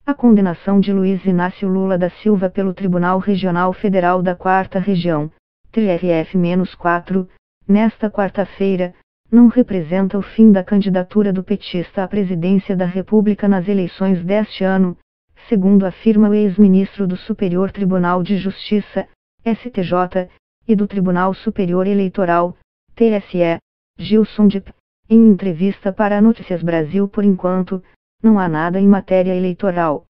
A condenação de Luiz Inácio Lula da Silva pelo Tribunal Regional Federal da 4ª Região, TRF-4, nesta quarta-feira, não representa o fim da candidatura do petista à presidência da República nas eleições deste ano, segundo afirma o ex-ministro do Superior Tribunal de Justiça, STJ, e do Tribunal Superior Eleitoral, TSE, Gilson Dipp, em entrevista para a Notícias Brasil. Por enquanto, não há nada em matéria eleitoral.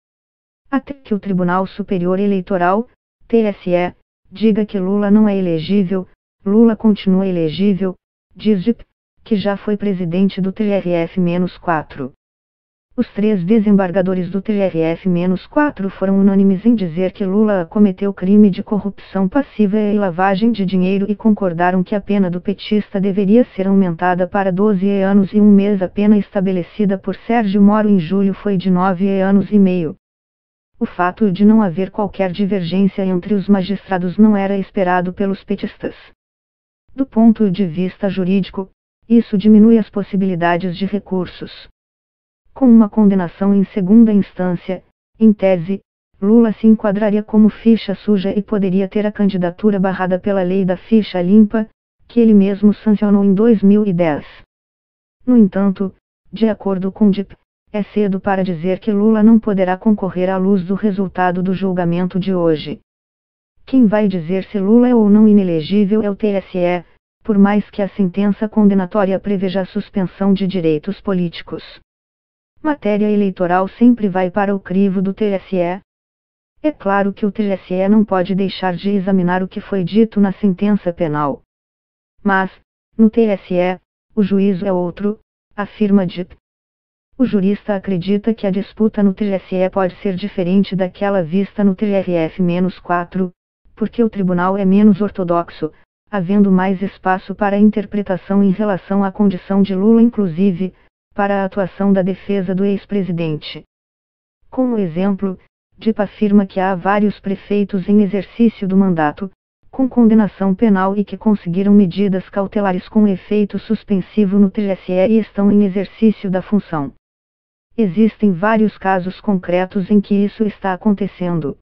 Até que o Tribunal Superior Eleitoral, TSE, diga que Lula não é elegível, Lula continua elegível, diz Dipp, que já foi presidente do TRF-4. Os 3 desembargadores do TRF-4 foram unânimes em dizer que Lula cometeu crime de corrupção passiva e lavagem de dinheiro e concordaram que a pena do petista deveria ser aumentada para 12 anos e 1 mês. A pena estabelecida por Sérgio Moro em julho foi de 9 anos e meio. O fato de não haver qualquer divergência entre os magistrados não era esperado pelos petistas. Do ponto de vista jurídico, isso diminui as possibilidades de recursos. Com uma condenação em segunda instância, em tese, Lula se enquadraria como ficha suja e poderia ter a candidatura barrada pela lei da ficha limpa, que ele mesmo sancionou em 2010. No entanto, de acordo com Dipp, é cedo para dizer que Lula não poderá concorrer à luz do resultado do julgamento de hoje. Quem vai dizer se Lula é ou não inelegível é o TSE, por mais que a sentença condenatória preveja a suspensão de direitos políticos. Matéria eleitoral sempre vai para o crivo do TSE. É claro que o TSE não pode deixar de examinar o que foi dito na sentença penal. Mas, no TSE, o juízo é outro, afirma Dipp. O jurista acredita que a disputa no TSE pode ser diferente daquela vista no TRF-4, porque o tribunal é menos ortodoxo, havendo mais espaço para interpretação em relação à condição de Lula, inclusive para a atuação da defesa do ex-presidente. Como exemplo, Dipp afirma que há vários prefeitos em exercício do mandato, com condenação penal e que conseguiram medidas cautelares com efeito suspensivo no TSE e estão em exercício da função. Existem vários casos concretos em que isso está acontecendo.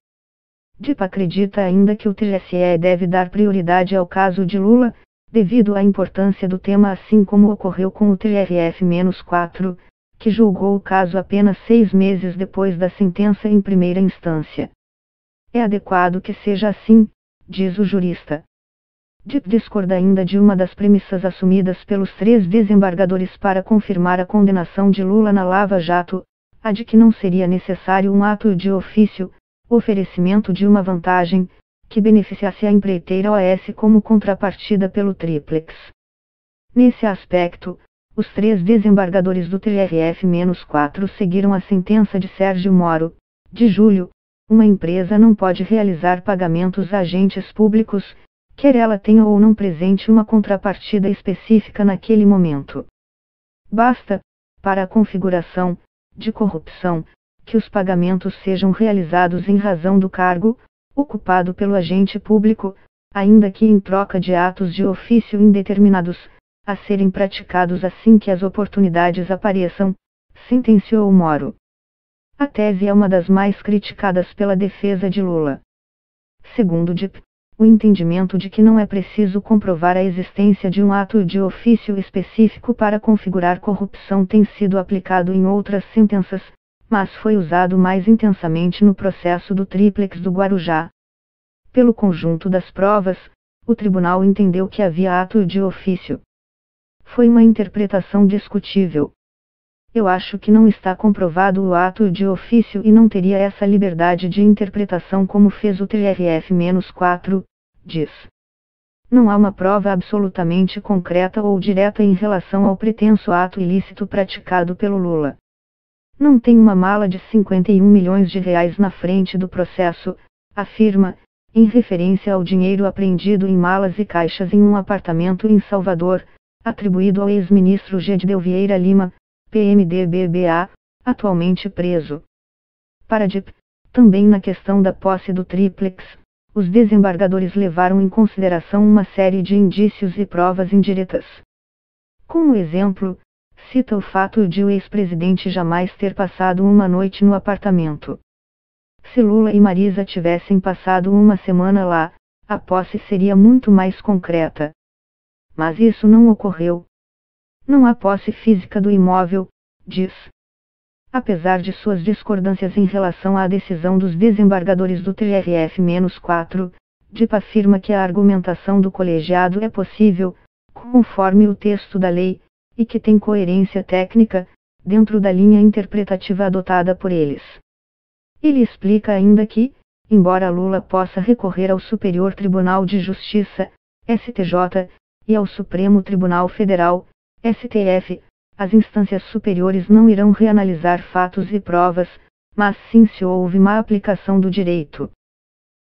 Dipp acredita ainda que o TSE deve dar prioridade ao caso de Lula, devido à importância do tema, assim como ocorreu com o TRF-4, que julgou o caso apenas 6 meses depois da sentença em primeira instância. É adequado que seja assim, diz o jurista. Dipp discorda ainda de uma das premissas assumidas pelos 3 desembargadores para confirmar a condenação de Lula na Lava Jato, a de que não seria necessário um ato de ofício, oferecimento de uma vantagem, que beneficiasse a empreiteira OAS como contrapartida pelo tríplex. Nesse aspecto, os 3 desembargadores do TRF-4 seguiram a sentença de Sérgio Moro, de julho. Uma empresa não pode realizar pagamentos a agentes públicos, quer ela tenha ou não presente uma contrapartida específica naquele momento. Basta, para a configuração de corrupção, que os pagamentos sejam realizados em razão do cargo ocupado pelo agente público, ainda que em troca de atos de ofício indeterminados, a serem praticados assim que as oportunidades apareçam, sentenciou Moro. A tese é uma das mais criticadas pela defesa de Lula. Segundo Dipp, o entendimento de que não é preciso comprovar a existência de um ato de ofício específico para configurar corrupção tem sido aplicado em outras sentenças, mas foi usado mais intensamente no processo do tríplex do Guarujá. Pelo conjunto das provas, o tribunal entendeu que havia ato de ofício. Foi uma interpretação discutível. Eu acho que não está comprovado o ato de ofício e não teria essa liberdade de interpretação como fez o TRF-4, diz. Não há uma prova absolutamente concreta ou direta em relação ao pretenso ato ilícito praticado pelo Lula. Não tem uma mala de 51 milhões de reais na frente do processo, afirma, em referência ao dinheiro apreendido em malas e caixas em um apartamento em Salvador, atribuído ao ex-ministro Gedel Vieira Lima, PMDB-BA, atualmente preso. Para Dipp, também na questão da posse do tríplex, os desembargadores levaram em consideração uma série de indícios e provas indiretas. Como exemplo, cita o fato de o ex-presidente jamais ter passado uma noite no apartamento. Se Lula e Marisa tivessem passado uma semana lá, a posse seria muito mais concreta. Mas isso não ocorreu. Não há posse física do imóvel, diz. Apesar de suas discordâncias em relação à decisão dos desembargadores do TRF-4, DIP afirma que a argumentação do colegiado é possível, conforme o texto da lei, e que tem coerência técnica, dentro da linha interpretativa adotada por eles. Ele explica ainda que, embora Lula possa recorrer ao Superior Tribunal de Justiça, STJ, e ao Supremo Tribunal Federal, STF, as instâncias superiores não irão reanalisar fatos e provas, mas sim se houve má aplicação do direito.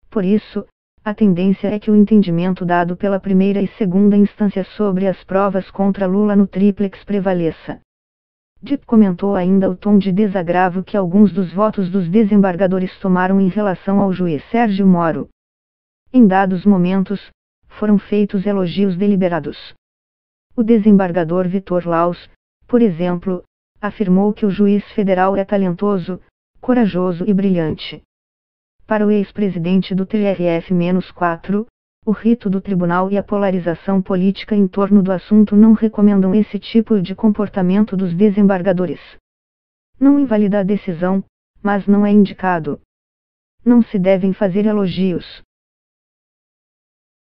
Por isso, a tendência é que o entendimento dado pela primeira e segunda instância sobre as provas contra Lula no tríplex prevaleça. DIP comentou ainda o tom de desagravo que alguns dos votos dos desembargadores tomaram em relação ao juiz Sérgio Moro. Em dados momentos, foram feitos elogios deliberados. O desembargador Vitor Laus, por exemplo, afirmou que o juiz federal é talentoso, corajoso e brilhante. Para o ex-presidente do TRF-4, o rito do tribunal e a polarização política em torno do assunto não recomendam esse tipo de comportamento dos desembargadores. Não invalida a decisão, mas não é indicado. Não se devem fazer elogios.